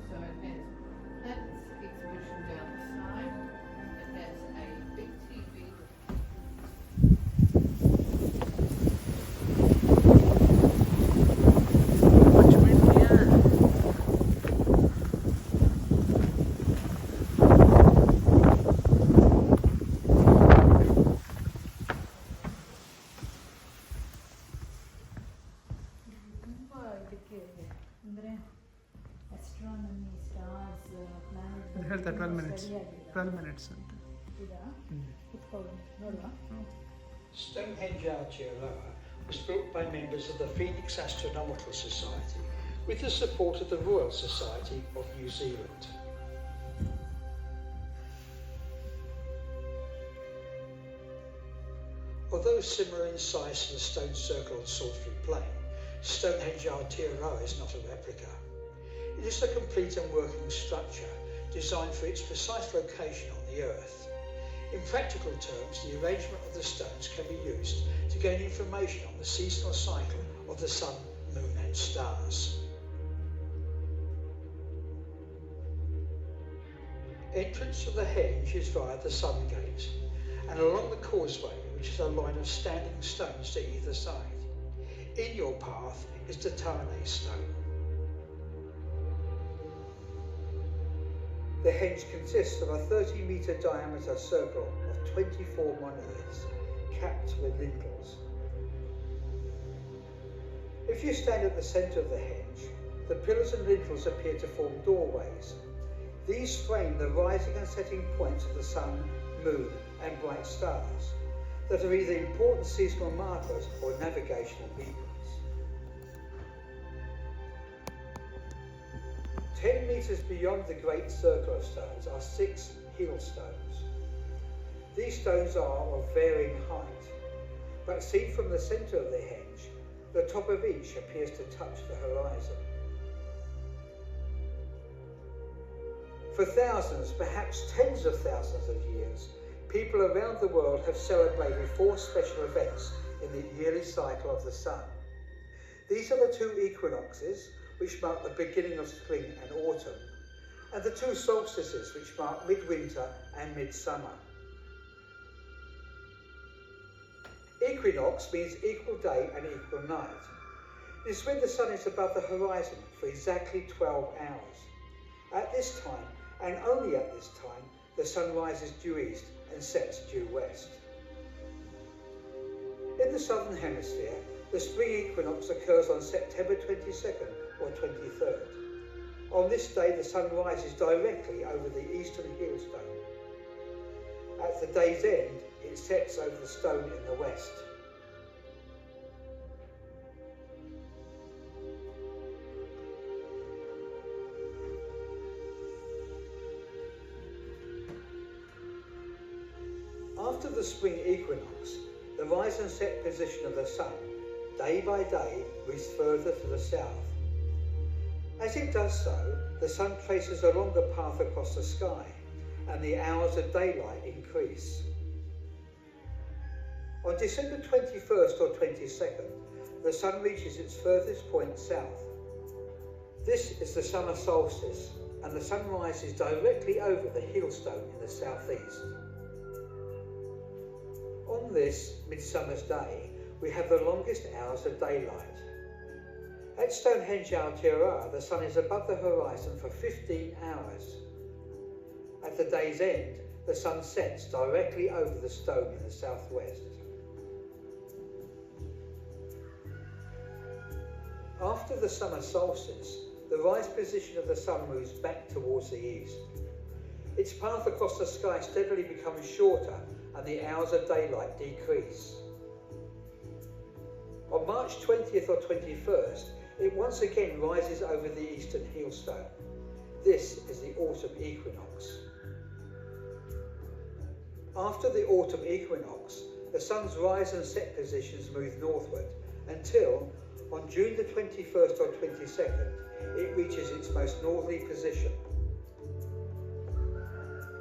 So it has Pat's exhibition down the side. It has a big TV ಹೇಳ್ತಾ 12 minutes ಅಂತ. Stonehenge Aotearoa was built by members of the Phoenix Astronomical Society with the support of the Royal Society of New Zealand. Although similar in size to the stone circle on Salisbury Plain, Stonehenge Aotearoa is not a replica. It is a complete and working structure designed for its precise location on the Earth. In practical terms, the arrangement of the stones can be used to gain information on the seasonal cycle of the sun, moon and stars. Entrance to the henge is via the sun gate and along the causeway, which is a line of standing stones to either side. In your path is the Tarnay stone. The henge consists of a 30-metre diameter circle of 24 monoliths capped with lintels. If you stand at the centre of the henge, the pillars and lintels appear to form doorways. These frame the rising and setting points of the sun, moon and bright stars that are either important seasonal markers or navigational beacons. 10 metres beyond the great circle of stones are 6 heel stones. These stones are of varying height, but seen from the centre of the henge, the top of each appears to touch the horizon. For thousands, perhaps tens of thousands of years, people around the world have celebrated 4 special events in the yearly cycle of the sun. These are the 2 equinoxes, which mark the beginning of spring and autumn, and the 2 solstices, which mark midwinter and midsummer. Equinox means equal day and equal night. It is when the sun is above the horizon for exactly 12 hours. At this time, and only at this time, the sun rises due east and sets due west. In the southern hemisphere, the spring equinox occurs on September 22nd or 23rd. On this day, the sun rises directly over the eastern heel stone. At the day's end, it sets over the stone in the west. After the spring equinox, the rise and set position of the sun, day by day, moves further to the south. As it does so, the sun traces a longer path across the sky, and the hours of daylight increase. On December 21st or 22nd, the sun reaches its furthest point south. This is the summer solstice, and the sun rises directly over the heel stone in the southeast. On this Midsummer's Day, we have the longest hours of daylight. At Stonehenge Aotearoa, the sun is above the horizon for 15 hours. At the day's end, the sun sets directly over the stone in the southwest. After the summer solstice, the rise position of the sun moves back towards the east. Its path across the sky steadily becomes shorter and the hours of daylight decrease. On March 20th or 21st, it once again rises over the eastern heel stone. This is the autumn equinox. After the autumn equinox, the sun's rise and set positions move northward until, on June the 21st or 22nd, it reaches its most northerly position.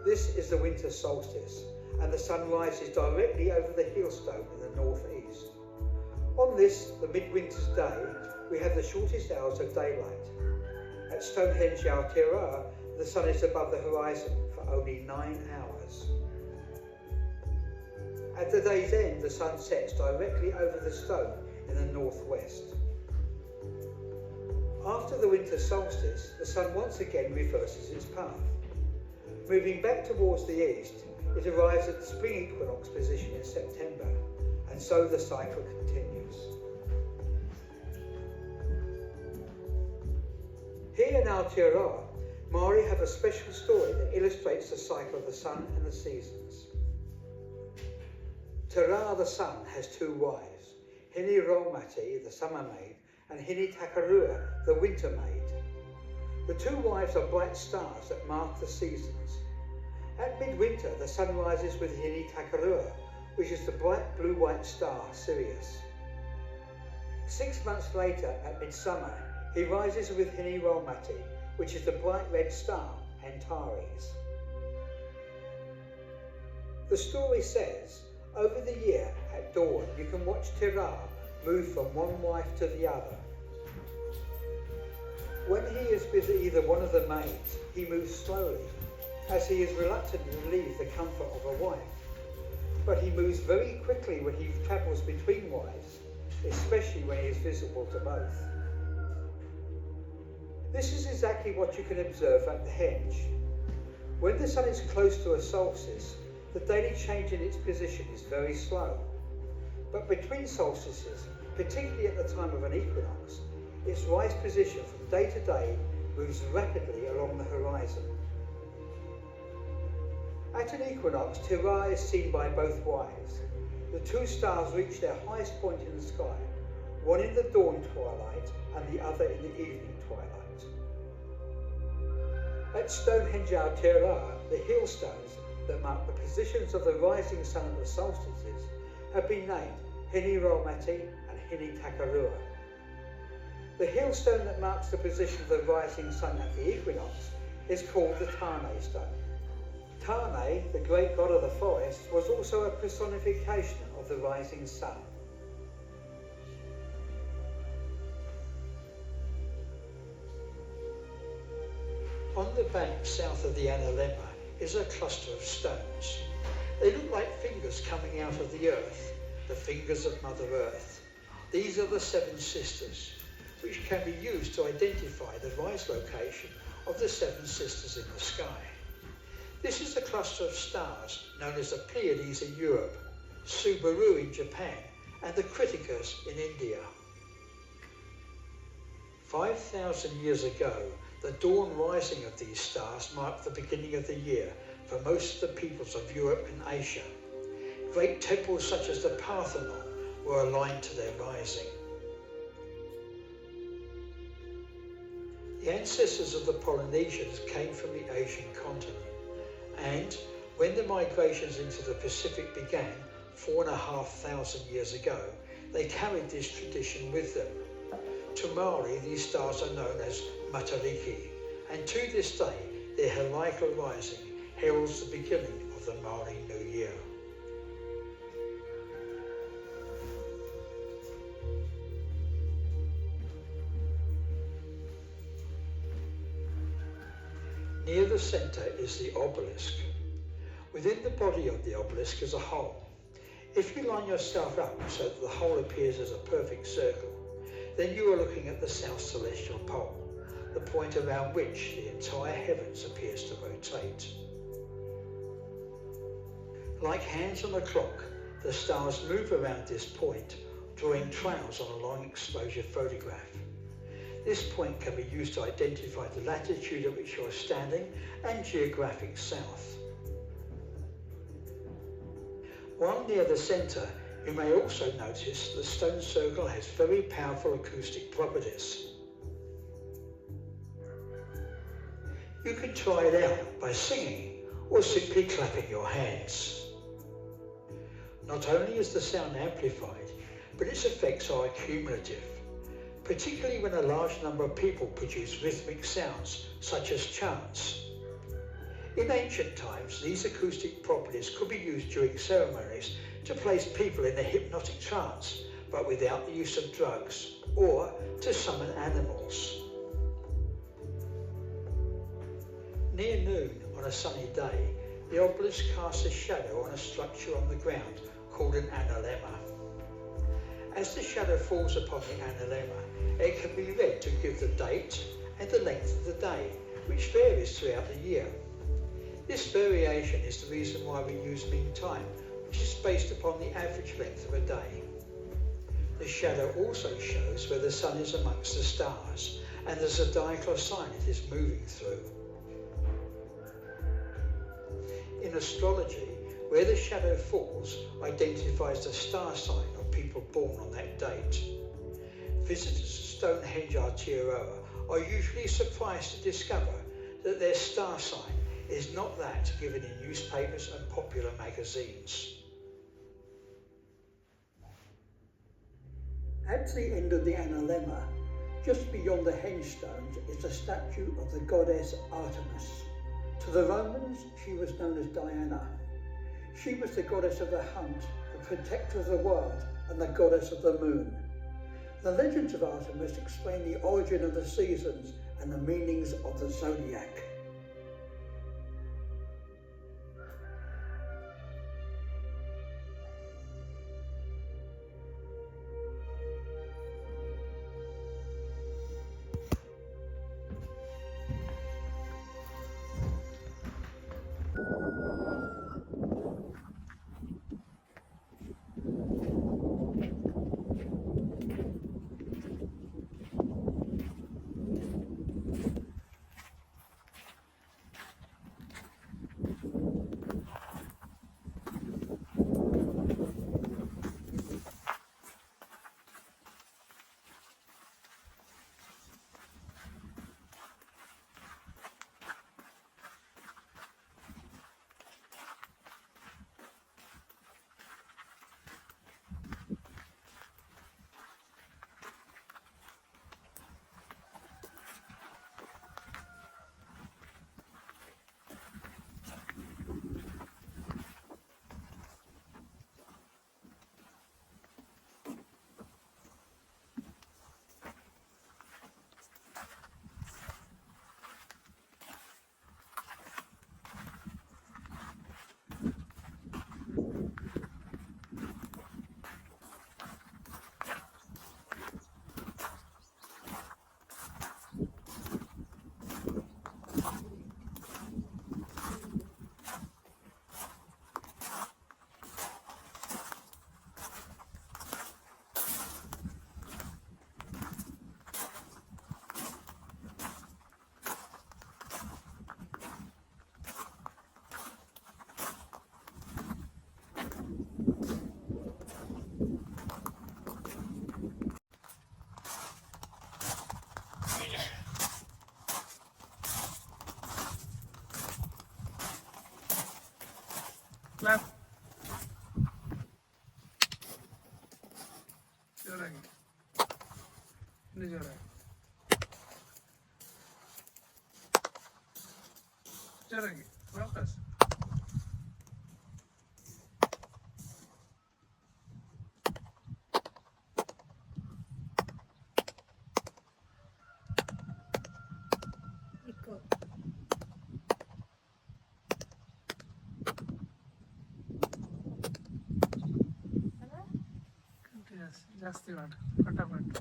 This is the winter solstice, and the sun rises directly over the heel stone in the northeast. On this, the midwinter's day, we have the shortest hours of daylight. At Stonehenge Aotearoa, the sun is above the horizon for only 9 hours. At the day's end, the sun sets directly over the stone in the northwest. After the winter solstice, the sun once again reverses its path. Moving back towards the east, it arrives at the spring equinox position in September, and so the cycle continues. Here in Aotearoa, Maori have a special story that illustrates the cycle of the sun and the seasons. Te Rā, the sun, has 2 wives, Hini Raumati, the summer maid, and Hini Takarua, the winter maid. The 2 wives are bright stars that mark the seasons. At midwinter, the sun rises with Hini Takarua, which is the bright blue-white star Sirius. 6 months later, at midsummer, he rises with Hini Raumati, which is the bright red star Antares. The story says, over the year, at dawn, you can watch Te Rā move from one wife to the other. When he is with either one of the maids, he moves slowly, as he is reluctant to leave the comfort of a wife. But he moves very quickly when he travels between wives, especially when he is visible to both. This is exactly what you can observe at the henge. When the sun is close to a solstice, the daily change in its position is very slow. But between solstices, particularly at the time of an equinox, its rise position from day to day moves rapidly along the horizon. At an equinox, Te Rā is seen by both wives. The 2 stars reach their highest point in the sky, one in the dawn twilight and the other in the evening twilight. At Stonehenge Aotearoa, the hill stones that mark the positions of the rising sun at the solstices have been named Hini Raumati and Hini Takarua. The hill stone that marks the position of the rising sun at the equinox is called the Tane stone. Tane, the great god of the forest, was also a personification of the rising sun. On the bank south of the Analemma is a cluster of stones. They look like fingers coming out of the earth, the fingers of Mother Earth. These are the 7 sisters, which can be used to identify the rise location of the 7 sisters in the sky. This is a cluster of stars known as the Pleiades in Europe, Subaru in Japan, and the Criticus in India. 5,000 years ago, the dawn rising of these stars marked the beginning of the year for most of the peoples of Europe and Asia. Great temples such as the Parthenon were aligned to their rising. The ancestors of the Polynesians came from the Asian continent, and when the migrations into the Pacific began 4,500 years ago, they carried this tradition with them. To Maori, these stars are known as Matariki, and to this day, their heliacal rising heralds the beginning of the Maori New Year. Near the centre is the obelisk. Within the body of the obelisk is a hole. If you line yourself up so that the hole appears as a perfect circle, then you are looking at the South Celestial Pole, the point around which the entire heavens appears to rotate. Like hands on a clock, the stars move around this point, drawing trails on a long exposure photograph. This point can be used to identify the latitude at which you are standing and geographic south. While near the centre, you may also notice the stone circle has very powerful acoustic properties. You can try it out by singing or simply clapping your hands. Not only is the sound amplified, but its effects are cumulative, particularly when a large number of people produce rhythmic sounds, such as chants. In ancient times, these acoustic properties could be used during ceremonies to place people in a hypnotic trance, but without the use of drugs, or to summon animals. Near noon on a sunny day, the obelisk casts a shadow on a structure on the ground called an analemma. As the shadow falls upon the analemma, it can be read to give the date and the length of the day, which varies throughout the year. This variation is the reason why we use mean time, which is based upon the average length of a day. The shadow also shows where the sun is amongst the stars and the zodiacal sign it is moving through. In astrology, where the shadow falls identifies the star sign of people born on that date. Visitors to Stonehenge Aotearoa are usually surprised to discover that their star sign is not that given in newspapers and popular magazines. At the end of the analemma, just beyond the henstones, is the statue of the goddess Artemis. To the Romans, she was known as Diana. She was the goddess of the hunt, the protector of the world, and the goddess of the moon. The legends of Artemis explain the origin of the seasons and the meanings of the zodiac. Clap. जोराಗಿ. ಇನ್ನು ಜೋರಾಗಿ. ಜೋರಾಗಿ. ವಾಪಸ್. ಜಾಸ್ತಿ ಮಾಡು ಫಟಾಫಟ್.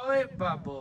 ಓಯ್ Babu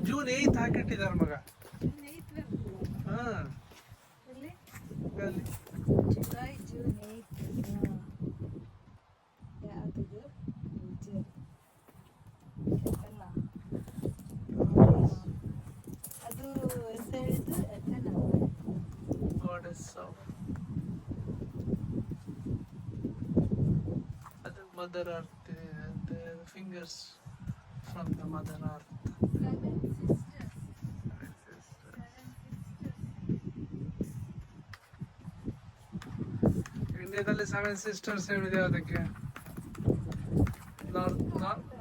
June 8 ಹಾಕಿಟ್ಟಿದ್ದಾರೆ ಮಗ. ಹಾ ಎಲ್ಲಿ? ಅಲ್ಲಿ ಜುಲೈ ಜೂನ್ 8. ಯಾವ್ದಿದು? ಅಲ್ಲ ಅದು ಎಂತ ಹೇಳಿದ್ದು ಎತ್ತನ goddess of ಅದು mother earth, the fingers from the mother earth. ಇಂಡಿಯಾದಲ್ಲಿ 7 ಸಿಸ್ಟರ್ಸ್ ಹೇಳಿದೆ ಅದಕ್ಕೆ.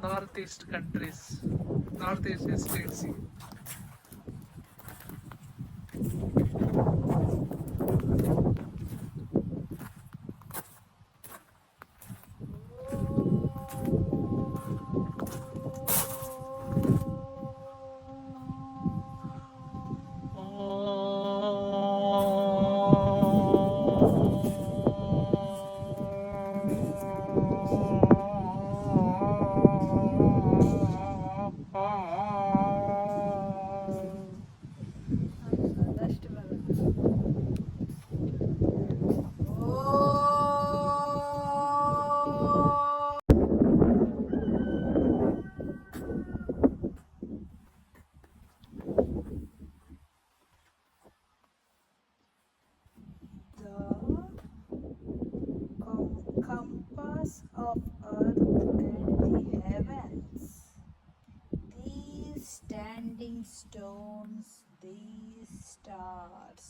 North East countries, north East States. ಅದಷ್ಟು ಬರಲ್ಲ. The compass of earth and the heavens, these standing stones, these stars,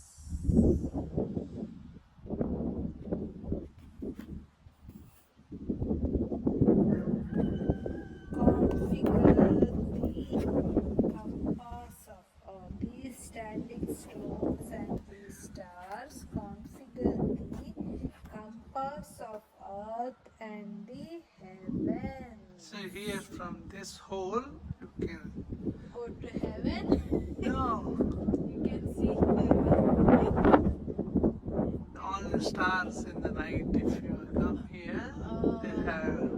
configure the compass of earth. These standing stones and these stars configure the compass of earth and the heavens. So here from this hole you can Go to heaven. no You can see all the stars in the night. If you come here, they have